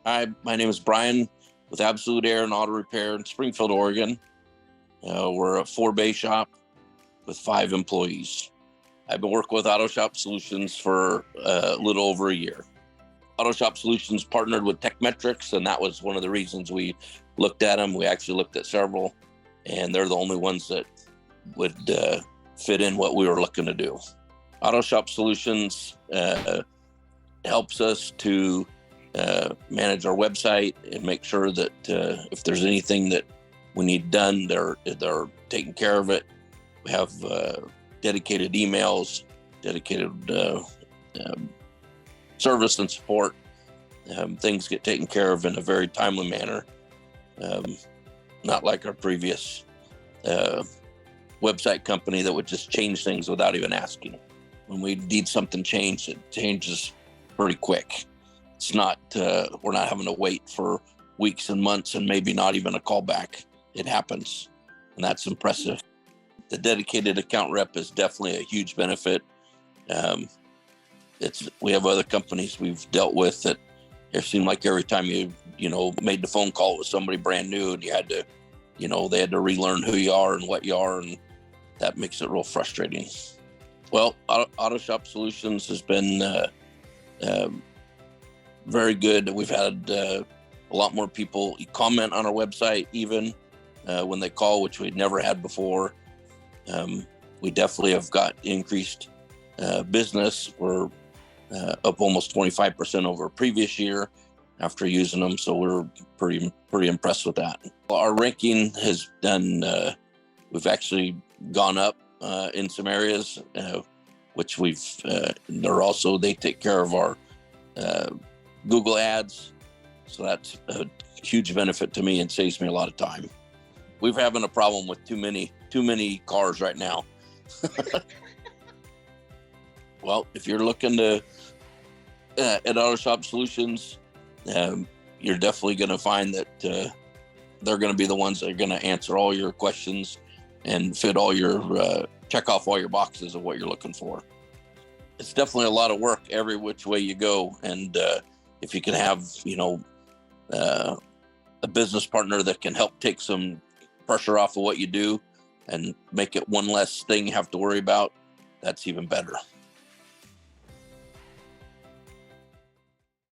Hi, my name is Brian with Absolute Air and Auto Repair in Springfield, Oregon. We're a 4-bay shop with 5 employees. I've been working with Autoshop Solutions for a little over a year. Autoshop Solutions partnered with Techmetrics, and that was one of the reasons we looked at them. We actually looked at several, and they're the only ones that would fit in what we were looking to do. Autoshop Solutions helps us to manage our website and make sure that if there's anything that we need done, they're taking care of it. We have dedicated emails, dedicated service and support. Things get taken care of in a very timely manner, not like our previous website company that would just change things without even asking. When we need something changed, it changes pretty quick. It's not, we're not having to wait for weeks and months and maybe not even a call back. It happens, and that's impressive. The dedicated account rep is definitely a huge benefit. We have other companies we've dealt with that it seemed like every time you made the phone call, it was somebody brand new, and you had to, they had to relearn who you are and what you are, and that makes it real frustrating. Well, Autoshop Solutions has been very good. We've had a lot more people comment on our website, even when they call, which we'd never had before. We definitely have got increased business. We're up almost 25% over a previous year after using them, so we're pretty impressed with that. Our ranking has done. We've actually gone up in some areas, which they take care of our Google ads, so that's a huge benefit to me and saves me a lot of time. We're having a problem with too many cars right now. Well, if you're looking to at Autoshop Solutions, you're definitely going to find that they're going to be the ones that are going to answer all your questions and fit all your check off all your boxes of what you're looking for. It's definitely a lot of work every which way you go, and if you can have a business partner that can help take some pressure off of what you do and make it one less thing you have to worry about, that's even better.